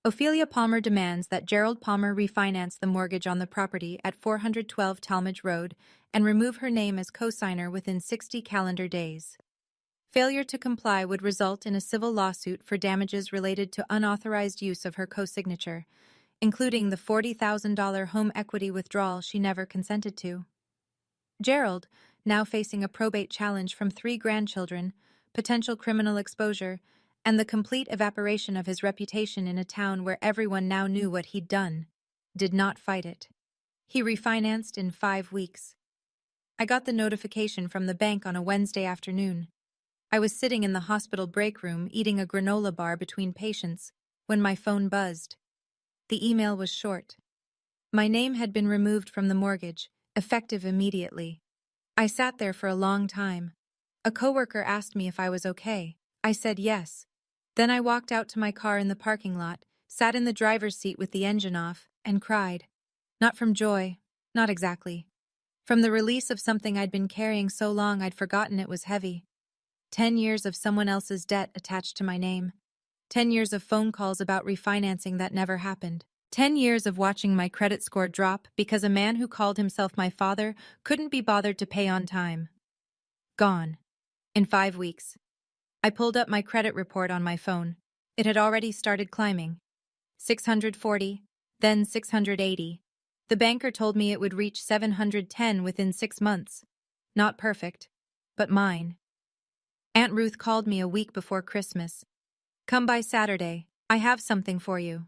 Ophelia Palmer demands that Gerald Palmer refinance the mortgage on the property at 412 Talmadge Road and remove her name as co-signer within 60 calendar days. Failure to comply would result in a civil lawsuit for damages related to unauthorized use of her co-signature, including the $40,000 home equity withdrawal she never consented to. Gerald, now facing a probate challenge from 3 grandchildren, potential criminal exposure, and the complete evaporation of his reputation in a town where everyone now knew what he'd done, did not fight it. He refinanced in 5 weeks. I got the notification from the bank on a Wednesday afternoon. I was sitting in the hospital break room eating a granola bar between patients when my phone buzzed. The email was short. My name had been removed from the mortgage, effective immediately. I sat there for a long time. A coworker asked me if I was okay. I said yes. Then I walked out to my car in the parking lot, sat in the driver's seat with the engine off, and cried. Not from joy, not exactly. From the release of something I'd been carrying so long I'd forgotten it was heavy. 10 years of someone else's debt attached to my name. 10 years of phone calls about refinancing that never happened. 10 years of watching my credit score drop because a man who called himself my father couldn't be bothered to pay on time. Gone. In 5 weeks. I pulled up my credit report on my phone. It had already started climbing. 640, then 680. The banker told me it would reach 710 within 6 months. Not perfect, but mine. Aunt Ruth called me a week before Christmas. Come by Saturday, I have something for you.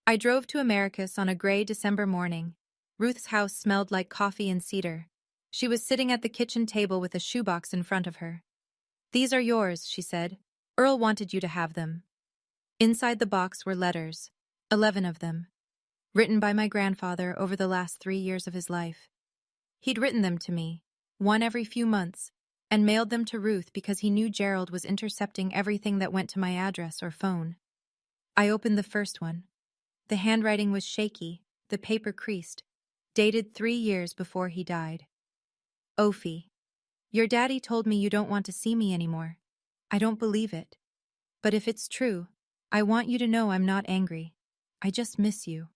I drove to Americus on a gray December morning. Ruth's house smelled like coffee and cedar. She was sitting at the kitchen table with a shoebox in front of her. These are yours, she said. Earl wanted you to have them. Inside the box were letters, 11 of them, written by my grandfather over the last 3 years of his life. He'd written them to me, one every few months, and mailed them to Ruth because he knew Gerald was intercepting everything that went to my address or phone. I opened the first one. The handwriting was shaky, the paper creased, dated 3 years before he died. Ophi, your daddy told me you don't want to see me anymore. I don't believe it. But if it's true, I want you to know I'm not angry. I just miss you.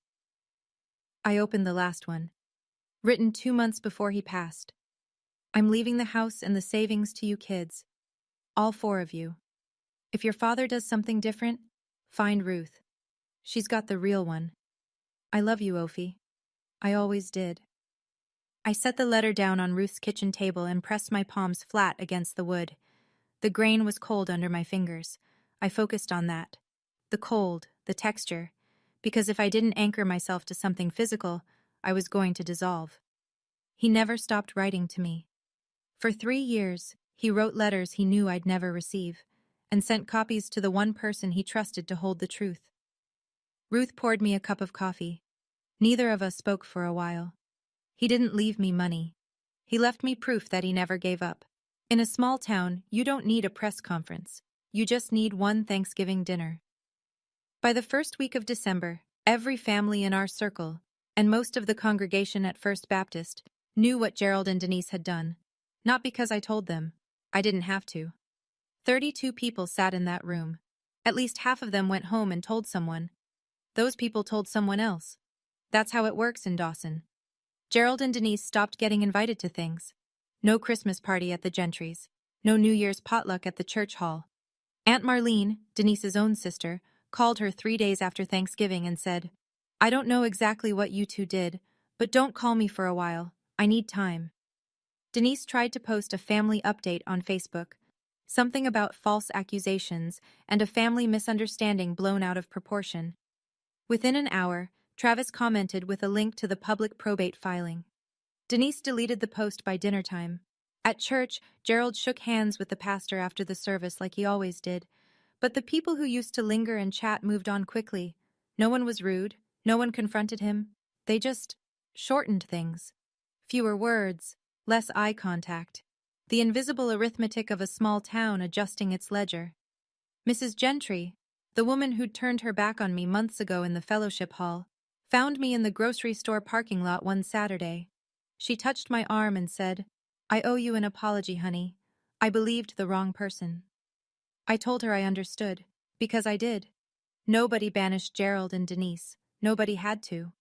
I opened the last one. Written 2 months before he passed. I'm leaving the house and the savings to you kids. All 4 of you. If your father does something different, find Ruth. She's got the real one. I love you, Ophi. I always did. I set the letter down on Ruth's kitchen table and pressed my palms flat against the wood. The grain was cold under my fingers. I focused on that. The cold, the texture. Because if I didn't anchor myself to something physical, I was going to dissolve. He never stopped writing to me. For 3 years, he wrote letters he knew I'd never receive, and sent copies to the one person he trusted to hold the truth. Ruth poured me a cup of coffee. Neither of us spoke for a while. He didn't leave me money. He left me proof that he never gave up. In a small town, you don't need a press conference. You just need one Thanksgiving dinner. By the first week of December, every family in our circle, and most of the congregation at First Baptist, knew what Gerald and Denise had done. Not because I told them. I didn't have to. 32 people sat in that room. At least half of them went home and told someone. Those people told someone else. That's how it works in Dawson. Gerald and Denise stopped getting invited to things. No Christmas party at the Gentrys. No New Year's potluck at the church hall. Aunt Marlene, Denise's own sister, called her 3 days after Thanksgiving and said, I don't know exactly what you two did, but don't call me for a while. I need time. Denise tried to post a family update on Facebook. Something about false accusations and a family misunderstanding blown out of proportion. Within an hour, Travis commented with a link to the public probate filing. Denise deleted the post by dinner time. At church, Gerald shook hands with the pastor after the service like he always did, but the people who used to linger and chat moved on quickly. No one was rude, no one confronted him. They just shortened things. Fewer words, less eye contact. the invisible arithmetic of a small town adjusting its ledger. Mrs. Gentry, the woman who'd turned her back on me months ago in the fellowship hall, found me in the grocery store parking lot one Saturday. She touched my arm and said, "I owe you an apology, honey. I believed the wrong person." I told her I understood, because I did. Nobody banished Gerald and Denise. Nobody had to.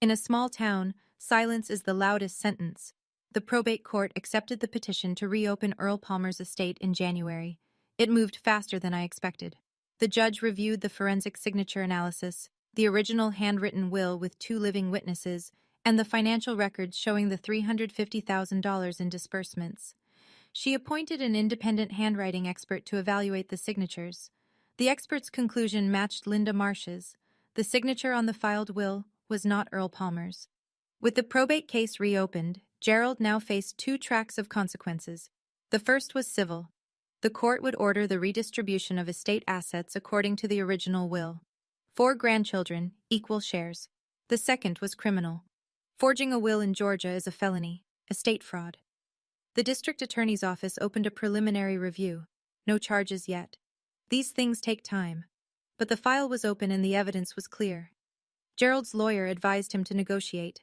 In a small town, silence is the loudest sentence. The probate court accepted the petition to reopen Earl Palmer's estate in January. It moved faster than I expected. The judge reviewed the forensic signature analysis, the original handwritten will with 2 living witnesses, and the financial records showing the $350,000 in disbursements. She appointed an independent handwriting expert to evaluate the signatures. The expert's conclusion matched Linda Marsh's. The signature on the filed will was not Earl Palmer's. With the probate case reopened, Gerald now faced 2 tracks of consequences. The first was civil. The court would order the redistribution of estate assets according to the original will. 4 grandchildren, equal shares. The second was criminal. Forging a will in Georgia is a felony, estate fraud. The district attorney's office opened a preliminary review. No charges yet. These things take time. But the file was open and the evidence was clear. Gerald's lawyer advised him to negotiate.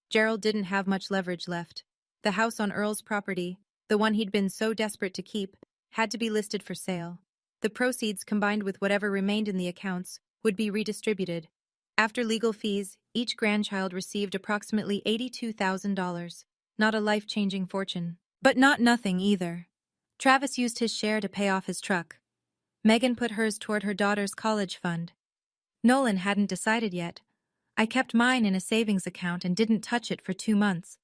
Gerald didn't have much leverage left. The house on Earl's property, the one he'd been so desperate to keep, had to be listed for sale. The proceeds, combined with whatever remained in the accounts, would be redistributed. After legal fees, each grandchild received approximately $82,000. Not a life-changing fortune. But not nothing either. Travis used his share to pay off his truck. Megan put hers toward her daughter's college fund. Nolan hadn't decided yet. I kept mine in a savings account and didn't touch it for 2 months.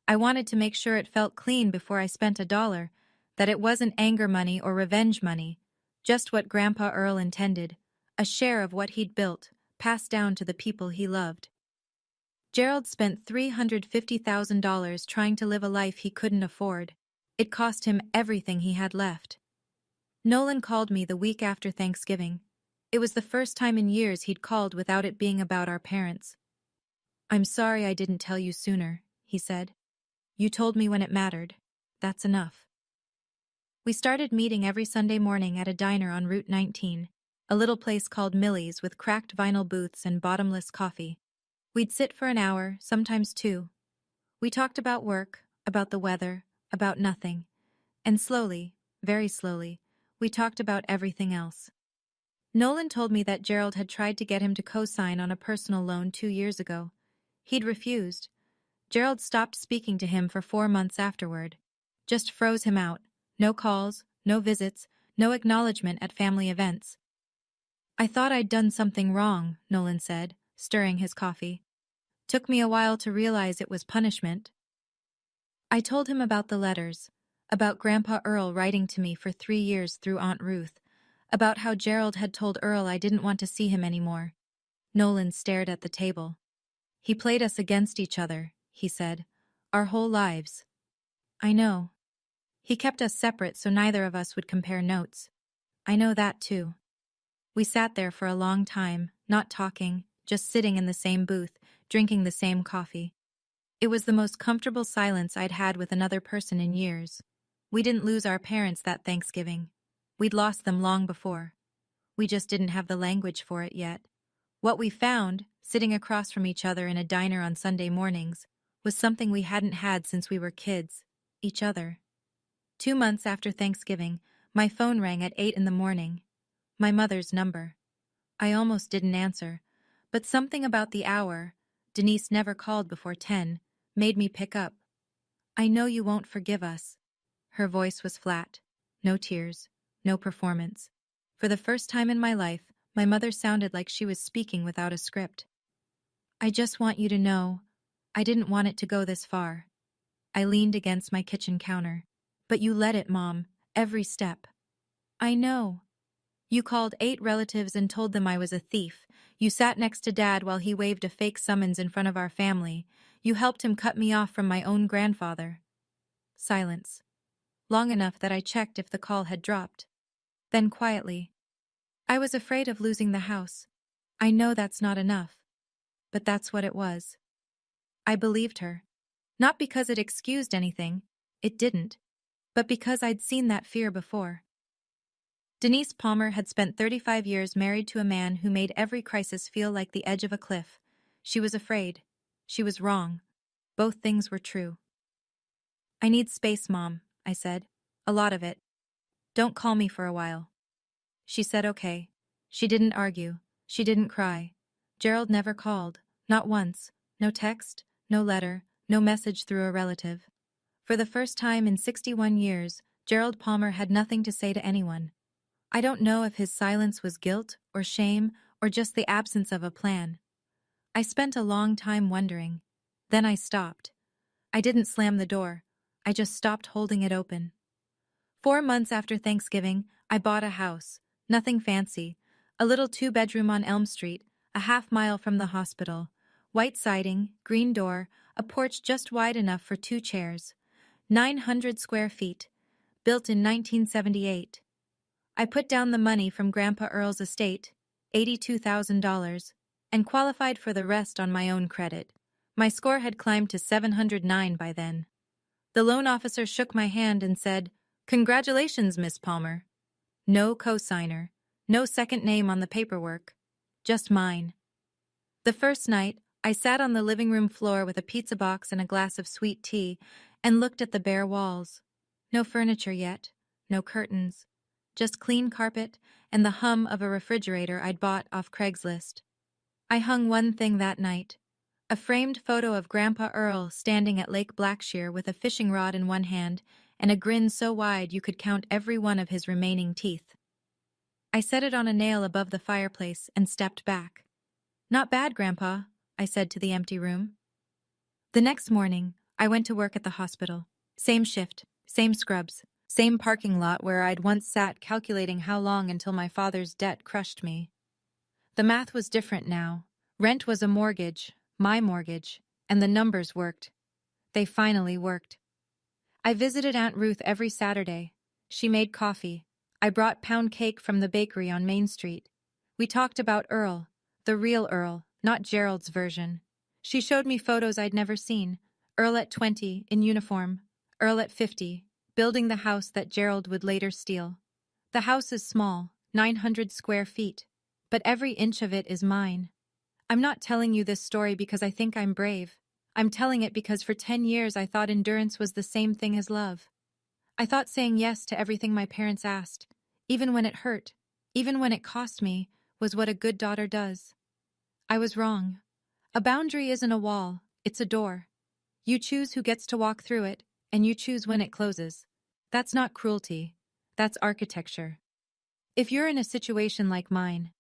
I wanted to make sure it felt clean before I spent $1, that it wasn't anger money or revenge money, just what Grandpa Earl intended, a share of what he'd built, passed down to the people he loved. Gerald spent $350,000 trying to live a life he couldn't afford. It cost him everything he had left. Nolan called me the week after Thanksgiving. It was the first time in years he'd called without it being about our parents. "I'm sorry I didn't tell you sooner," he said. "You told me when it mattered. That's enough." We started meeting every Sunday morning at a diner on Route 19, a little place called Millie's with cracked vinyl booths and bottomless coffee. We'd sit for an hour, sometimes 2. We talked about work, about the weather, about nothing. And slowly, very slowly, we talked about everything else. Nolan told me that Gerald had tried to get him to co-sign on a personal loan 2 years ago. He'd refused. Gerald stopped speaking to him for 4 months afterward. Just froze him out. No calls, no visits, no acknowledgement at family events. "I thought I'd done something wrong," Nolan said, stirring his coffee. "Took me a while to realize it was punishment." I told him about the letters, about Grandpa Earl writing to me for 3 years through Aunt Ruth, about how Gerald had told Earl I didn't want to see him anymore. Nolan stared at the table. "He played us against each other," he said, "our whole lives." "I know. He kept us separate so neither of us would compare notes. I know that too." We sat there for a long time, not talking, just sitting in the same booth, drinking the same coffee. It was the most comfortable silence I'd had with another person in years. We didn't lose our parents that Thanksgiving. We'd lost them long before. We just didn't have the language for it yet. What we found, sitting across from each other in a diner on Sunday mornings, was something we hadn't had since we were kids, each other. 2 months after Thanksgiving, my phone rang at 8 in the morning. My mother's number. I almost didn't answer, but something about the hour, Denise never called before 10, made me pick up. "I know you won't forgive us." Her voice was flat. No tears. No performance. For the first time in my life, my mother sounded like she was speaking without a script. "I just want you to know, I didn't want it to go this far." I leaned against my kitchen counter. "But you let it, Mom, every step." "I know. You called 8 relatives and told them I was a thief. You sat next to Dad while he waved a fake summons in front of our family. You helped him cut me off from my own grandfather." Silence. Long enough that I checked if the call had dropped. Then quietly, "I was afraid of losing the house. I know that's not enough. But that's what it was." I believed her. Not because it excused anything. It didn't. but because I'd seen that fear before. Denise Palmer had spent 35 years married to a man who made every crisis feel like the edge of a cliff. She was afraid. She was wrong. Both things were true. "I need space, Mom," I said. "A lot of it. Don't call me for a while." She said okay. She didn't argue. She didn't cry. Gerald never called. Not once. No text, no letter, no message through a relative. For the first time in 61 years, Gerald Palmer had nothing to say to anyone. I don't know if his silence was guilt or shame or just the absence of a plan. I spent a long time wondering. Then I stopped. I didn't slam the door. I just stopped holding it open. 4 months after Thanksgiving, I bought a house. Nothing fancy. A little 2-bedroom on Elm Street, a half-mile from the hospital. White siding, green door, a porch just wide enough for 2 chairs. 900 square feet. Built in 1978. I put down the money from Grandpa Earl's estate, $82,000, and qualified for the rest on my own credit. My score had climbed to 709 by then. The loan officer shook my hand and said, "Congratulations, Miss Palmer." No cosigner, no second name on the paperwork, just mine. The first night, I sat on the living room floor with a pizza box and a glass of sweet tea and looked at the bare walls. No furniture yet, no curtains, just clean carpet and the hum of a refrigerator I'd bought off Craigslist. I hung one thing that night. A framed photo of Grandpa Earl standing at Lake Blackshear with a fishing rod in one hand and a grin so wide you could count every one of his remaining teeth. I set it on a nail above the fireplace and stepped back. "Not bad, Grandpa," I said to the empty room. The next morning, I went to work at the hospital. Same shift, same scrubs, same parking lot where I'd once sat calculating how long until my father's debt crushed me. The math was different now. Rent was a mortgage, my mortgage, and the numbers worked. They finally worked. I visited Aunt Ruth every Saturday. She made coffee. I brought pound cake from the bakery on Main Street. We talked about Earl, the real Earl, not Gerald's version. She showed me photos I'd never seen. Earl at 20, in uniform. Earl at 50, building the house that Gerald would later steal. The house is small, 900 square feet, but every inch of it is mine. I'm not telling you this story because I think I'm brave. I'm telling it because for 10 years I thought endurance was the same thing as love. I thought saying yes to everything my parents asked, even when it hurt, even when it cost me, was what a good daughter does. I was wrong. A boundary isn't a wall, it's a door. You choose who gets to walk through it, and you choose when it closes. That's not cruelty. That's architecture. If you're in a situation like mine,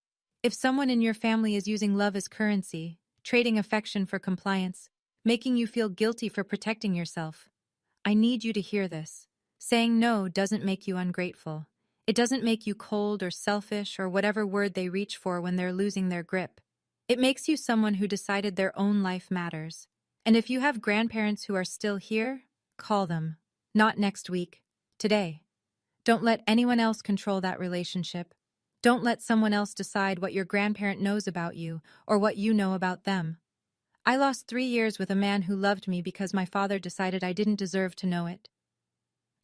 if someone in your family is using love as currency, trading affection for compliance, making you feel guilty for protecting yourself, I need you to hear this. Saying no doesn't make you ungrateful. It doesn't make you cold or selfish or whatever word they reach for when they're losing their grip. It makes you someone who decided their own life matters. And if you have grandparents who are still here, call them. Not next week. Today. Don't let anyone else control that relationship. Don't let someone else decide what your grandparent knows about you or what you know about them. I lost 3 years with a man who loved me because my father decided I didn't deserve to know it.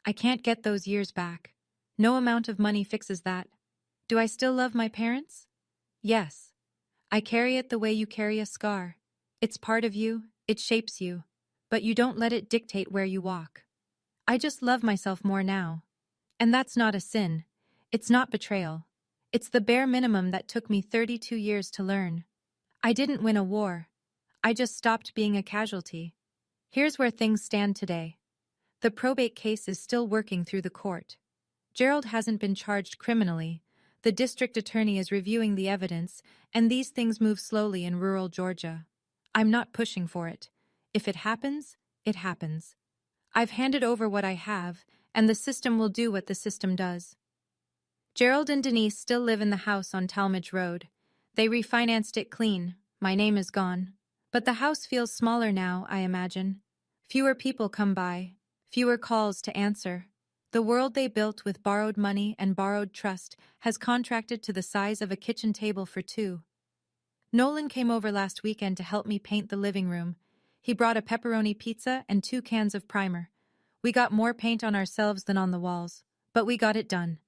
I can't get those years back. No amount of money fixes that. Do I still love my parents? Yes. I carry it the way you carry a scar. It's part of you, it shapes you, but you don't let it dictate where you walk. I just love myself more now. And that's not a sin. It's not betrayal. It's the bare minimum that took me 32 years to learn. I didn't win a war. I just stopped being a casualty. Here's where things stand today. The probate case is still working through the court. Gerald hasn't been charged criminally. The district attorney is reviewing the evidence, and these things move slowly in rural Georgia. I'm not pushing for it. If it happens, it happens. I've handed over what I have, and the system will do what the system does. Gerald and Denise still live in the house on Talmadge Road. They refinanced it clean. My name is gone. But the house feels smaller now, I imagine. Fewer people come by. Fewer calls to answer. The world they built with borrowed money and borrowed trust has contracted to the size of a kitchen table for 2. Nolan came over last weekend to help me paint the living room. He brought a pepperoni pizza and 2 cans of primer. We got more paint on ourselves than on the walls, but we got it done.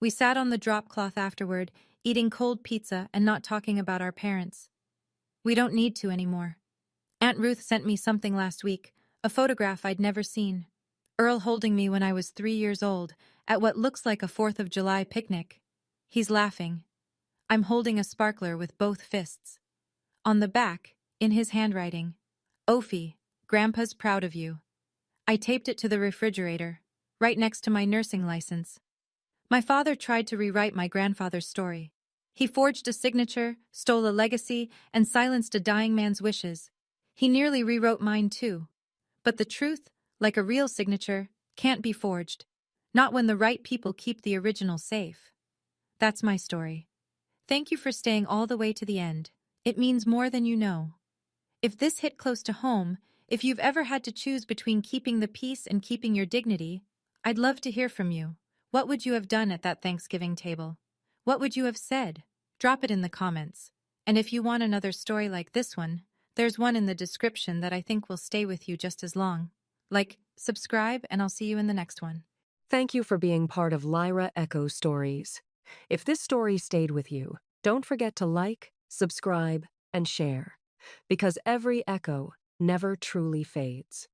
We sat on the drop cloth afterward, eating cold pizza and not talking about our parents. We don't need to anymore. Aunt Ruth sent me something last week, a photograph I'd never seen. Earl holding me when I was 3 years old, at what looks like a 4th of July picnic. He's laughing. I'm holding a sparkler with both fists. On the back, in his handwriting, Ophi, Grandpa's proud of you. I taped it to the refrigerator, right next to my nursing license. My father tried to rewrite my grandfather's story. He forged a signature, stole a legacy, and silenced a dying man's wishes. He nearly rewrote mine too. But the truth, like a real signature, can't be forged. Not when the right people keep the original safe. That's my story. Thank you for staying all the way to the end. It means more than you know. If this hit close to home, if you've ever had to choose between keeping the peace and keeping your dignity, I'd love to hear from you. What would you have done at that Thanksgiving table? What would you have said? Drop it in the comments. And if you want another story like this one, there's one in the description that I think will stay with you just as long. Like, subscribe, and I'll see you in the next one. Thank you for being part of Lyra Echo Stories. If this story stayed with you, don't forget to like, subscribe, and share, because every echo never truly fades.